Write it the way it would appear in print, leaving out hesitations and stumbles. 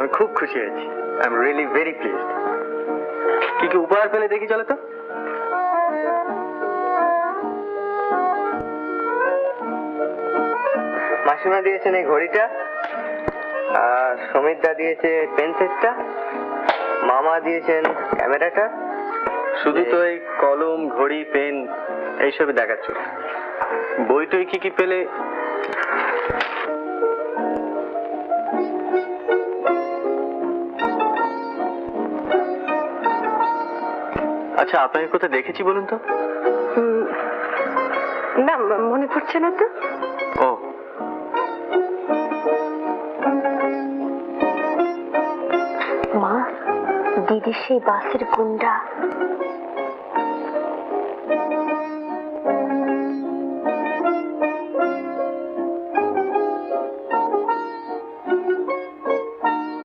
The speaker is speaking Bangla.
আমি খুব খুশি হয়েছি। I am really very pleased. কি কি উপহার পেলে দেখি চলে তো। মাসিমা দিয়েছেন এই ঘড়িটা, আর সমিতদা দিয়েছে পেন সেটটা, মামা দিয়েছেন ক্যামেরাটা। শুধু তো এই কলম, ঘড়ি, পেন এইসবই দেখাচ্ছ, বই টই কি কি পেলে? আচ্ছা, আপনাকে কোথায় দেখেছি বলুন তো? না, মনে পড়ছে না তো। ও, মা, দিদি সেই বাসের গুন্ডা